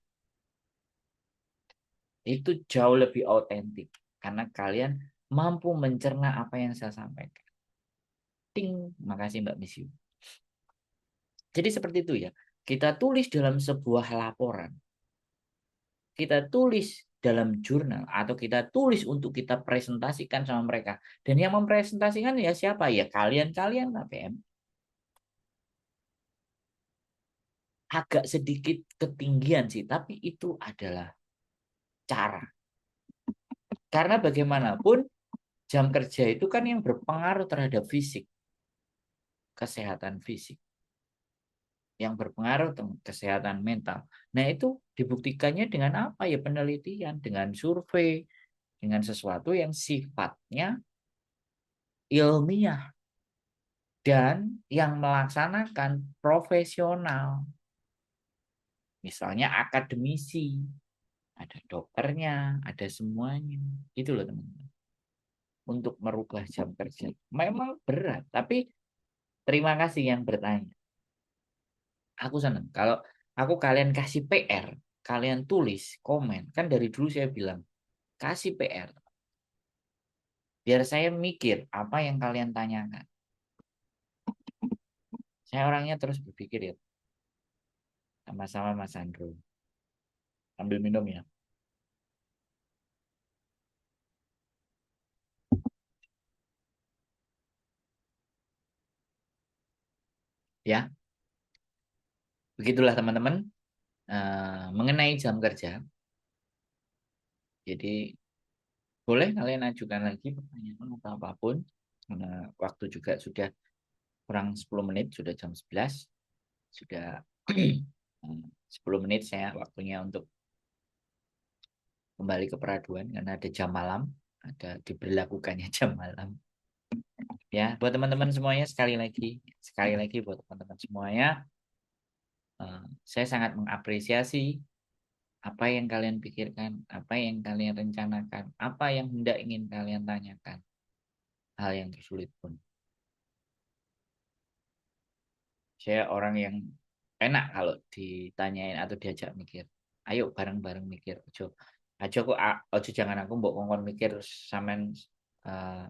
Itu jauh lebih autentik karena kalian mampu mencerna apa yang saya sampaikan. Ting, makasih Mbak Misiu. Jadi seperti itu ya. Kita tulis dalam sebuah laporan. Kita tulis dalam jurnal atau kita tulis untuk kita presentasikan sama mereka. Dan yang mempresentasikan ya siapa? Ya kalian-kalian KPM. Agak sedikit ketinggian sih, tapi itu adalah cara. Karena bagaimanapun jam kerja itu kan yang berpengaruh terhadap fisik, kesehatan fisik, yang berpengaruh tentang kesehatan mental. Nah, itu dibuktikannya dengan apa ya? Penelitian, dengan survei, dengan sesuatu yang sifatnya ilmiah dan yang melaksanakan profesional. Misalnya akademisi, ada dokternya, ada semuanya. Itu loh teman-teman. Untuk merubah jam kerja. Memang berat, tapi terima kasih yang bertanya. Aku senang. Kalau aku kalian kasih PR, kalian tulis, komen. Kan dari dulu saya bilang, kasih PR. Biar saya mikir apa yang kalian tanyakan. Saya orangnya terus berpikir ya. Sama-sama Mas Andro. Ambil minum ya. Ya, begitulah teman-teman. Mengenai jam kerja. Jadi boleh kalian ajukan lagi pertanyaan atau apapun. Karena waktu juga sudah kurang 10 menit, sudah jam 11. Sudah 10 menit saya waktunya untuk kembali ke peraduan karena ada jam malam, ada diberlakukannya jam malam. Ya, buat teman-teman semuanya sekali lagi buat teman-teman semuanya, saya sangat mengapresiasi apa yang kalian pikirkan, apa yang kalian rencanakan, apa yang hendak ingin kalian tanyakan, hal yang tersulit pun. Saya orang yang enak kalau ditanyain atau diajak mikir. Ayo bareng-bareng mikir. Ojo, aja kok, ojo jangan aku mbok ngomong mikir terus sampean uh,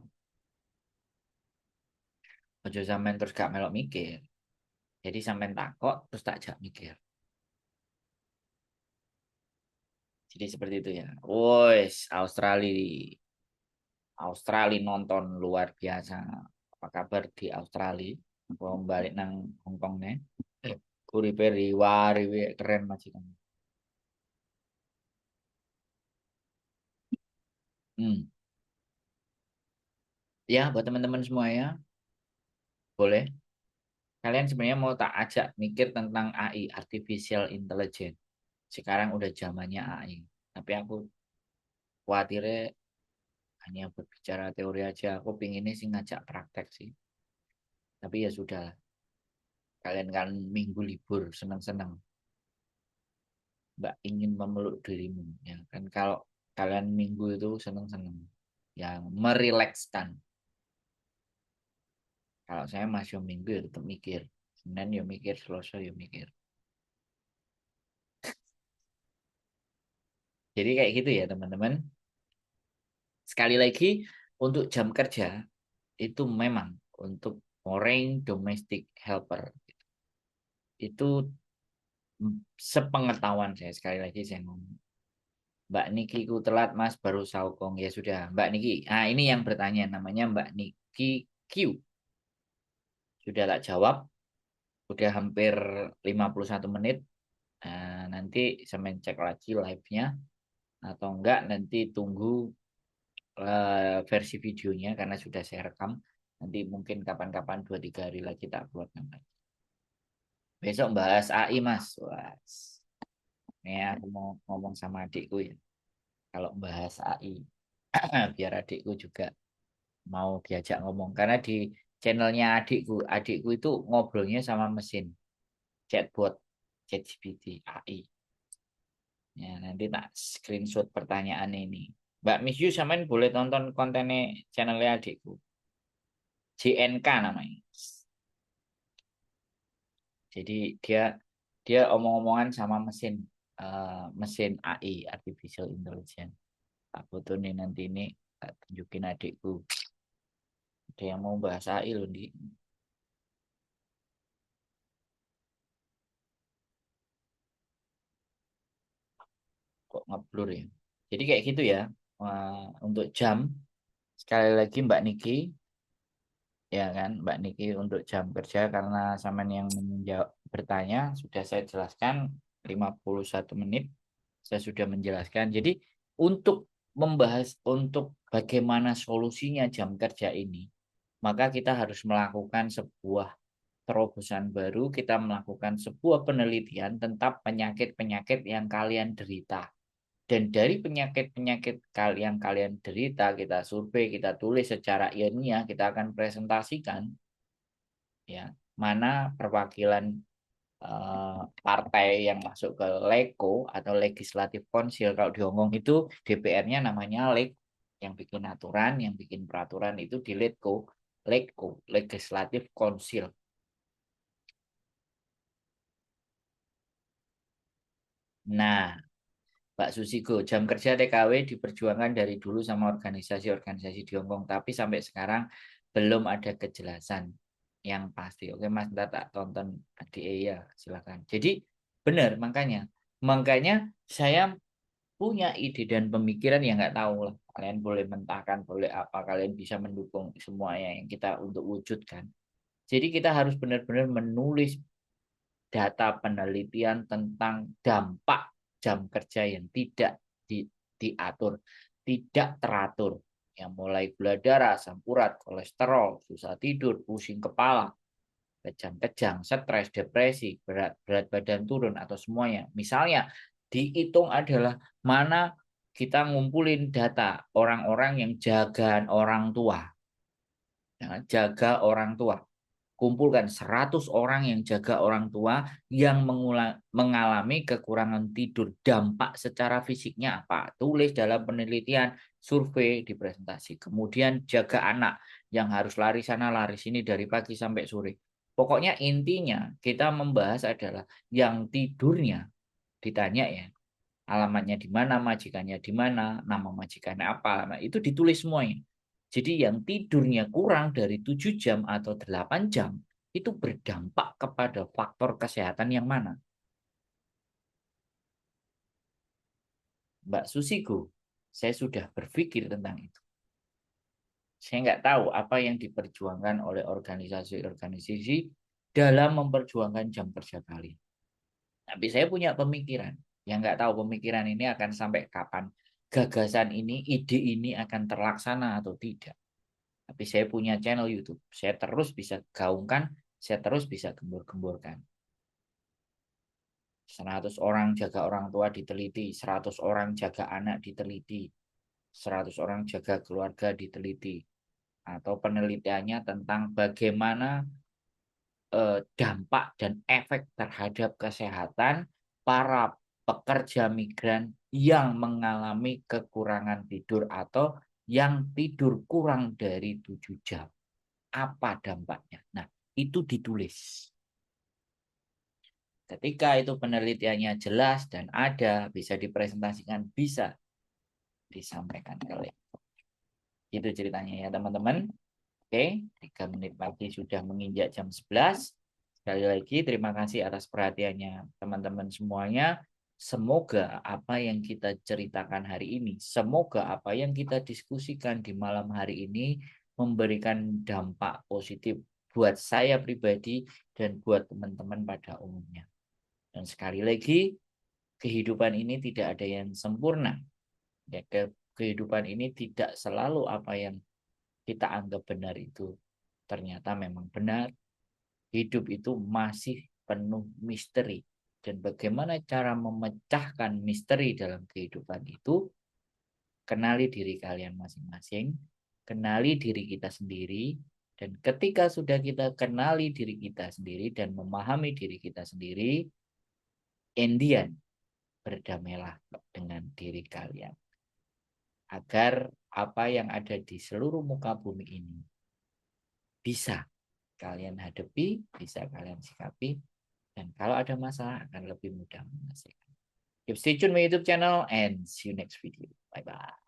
ojo sampean terus gak melok mikir. Jadi sampean takok terus tak ajak mikir. Jadi seperti itu ya. Woi, Australia, Australia nonton luar biasa. Apa kabar di Australia? Mau balik nang Hongkong nih. Kuripe riwa keren majikan. Hmm. Ya, buat teman-teman semua ya, boleh. Kalian sebenarnya mau tak ajak mikir tentang AI, Artificial Intelligence. Sekarang udah zamannya AI. Tapi aku khawatirnya hanya berbicara teori aja. Aku pinginnya sih ngajak praktek sih. Tapi ya sudah, kalian kan minggu libur, senang-senang. Mbak ingin memeluk dirimu. Ya kan kalau kalian minggu itu senang-senang. Yang merilekskan. Kalau saya masih minggu ya tetap mikir. Senin ya mikir, Selasa ya mikir. Jadi kayak gitu ya teman-teman. Sekali lagi, untuk jam kerja itu memang untuk foreign domestic helper. Itu sepengetahuan saya, sekali lagi saya ngomong. Mbak Niki ku telat mas baru saukong. Ya sudah Mbak Niki. Nah ini yang bertanya namanya Mbak Niki Q. Sudah tak jawab. Udah hampir 51 menit. Nanti saya cek lagi live-nya. Atau enggak nanti tunggu versi videonya karena sudah saya rekam. Nanti mungkin kapan-kapan 2-3 hari lagi tak buat. Besok bahas AI mas. Wah. Nih aku mau ngomong sama adikku ya. Kalau bahas AI, biar adikku juga mau diajak ngomong. Karena di channelnya adikku itu ngobrolnya sama mesin chatbot, ChatGPT, AI. Ya, nanti tak screenshot pertanyaan ini. Mbak Miss Yu samain boleh tonton kontennya channelnya adikku. JNK namanya. Jadi dia dia omong-omongan sama mesin AI, artificial intelligence. Tak foto nih nanti ini tak tunjukin adikku. Ada yang mau bahas AI loh di kok ngeblur ya. Jadi kayak gitu ya. Untuk jam sekali lagi Mbak Niki ya kan Mbak Niki untuk jam kerja karena saman yang menjawab bertanya sudah saya jelaskan 51 menit saya sudah menjelaskan. Jadi untuk membahas untuk bagaimana solusinya jam kerja ini, maka kita harus melakukan sebuah terobosan baru, kita melakukan sebuah penelitian tentang penyakit-penyakit yang kalian derita. Dan dari penyakit-penyakit yang kalian derita, kita survei, kita tulis secara ilmiah, kita akan presentasikan ya mana perwakilan partai yang masuk ke LEGO atau Legislative Council. Kalau di Hongkong itu DPR-nya namanya LEG, yang bikin aturan, yang bikin peraturan itu di LEGO, LEGO, Legislative Council. Nah, Pak Susiko, jam kerja TKW diperjuangkan dari dulu sama organisasi-organisasi di Hongkong, tapi sampai sekarang belum ada kejelasan yang pasti. Oke, Mas, ntar tak tonton di ya, silakan. Jadi benar, makanya saya punya ide dan pemikiran yang nggak tahu lah. Kalian boleh mentahkan, boleh apa, kalian bisa mendukung semuanya yang kita untuk wujudkan. Jadi kita harus benar-benar menulis data penelitian tentang dampak jam kerja yang tidak diatur, tidak teratur. Yang mulai gula darah, asam urat, kolesterol, susah tidur, pusing kepala, kejang-kejang, stres, depresi, berat badan turun atau semuanya. Misalnya dihitung adalah mana kita ngumpulin data orang-orang yang jagaan orang tua. Ya, jaga orang tua. Kumpulkan 100 orang yang jaga orang tua yang mengalami kekurangan tidur. Dampak secara fisiknya apa? Tulis dalam penelitian, survei, di presentasi. Kemudian jaga anak yang harus lari sana lari sini dari pagi sampai sore. Pokoknya intinya kita membahas adalah yang tidurnya ditanya ya. Alamatnya di mana, majikannya di mana, nama majikannya apa. Nah, itu ditulis semuanya. Jadi yang tidurnya kurang dari 7 jam atau 8 jam itu berdampak kepada faktor kesehatan yang mana? Mbak Susiku, saya sudah berpikir tentang itu. Saya nggak tahu apa yang diperjuangkan oleh organisasi-organisasi dalam memperjuangkan jam kerja kalian. Tapi saya punya pemikiran. Yang nggak tahu pemikiran ini akan sampai kapan. Gagasan ini, ide ini akan terlaksana atau tidak. Tapi saya punya channel YouTube. Saya terus bisa gaungkan, saya terus bisa gembur-gemburkan. 100 orang jaga orang tua diteliti, 100 orang jaga anak diteliti, 100 orang jaga keluarga diteliti. Atau penelitiannya tentang bagaimana dampak dan efek terhadap kesehatan para pekerja migran yang mengalami kekurangan tidur atau yang tidur kurang dari 7 jam. Apa dampaknya? Nah, itu ditulis. Ketika itu penelitiannya jelas dan ada, bisa dipresentasikan, bisa disampaikan ke lektor. Itu ceritanya ya teman-teman. Oke, 3 menit pagi sudah menginjak jam 11. Sekali lagi terima kasih atas perhatiannya teman-teman semuanya. Semoga apa yang kita ceritakan hari ini, semoga apa yang kita diskusikan di malam hari ini memberikan dampak positif buat saya pribadi dan buat teman-teman pada umumnya. Dan sekali lagi, kehidupan ini tidak ada yang sempurna. Ya, kehidupan ini tidak selalu apa yang kita anggap benar itu ternyata memang benar. Hidup itu masih penuh misteri Dan bagaimana cara memecahkan misteri dalam kehidupan itu? Kenali diri kalian masing-masing, kenali diri kita sendiri, dan ketika sudah kita kenali diri kita sendiri dan memahami diri kita sendiri, Indian, berdamailah dengan diri kalian. Agar apa yang ada di seluruh muka bumi ini bisa kalian hadapi, bisa kalian sikapi, dan kalau ada masalah akan lebih mudah menyelesaikan. Keep stay tune my YouTube channel and see you next video. Bye-bye.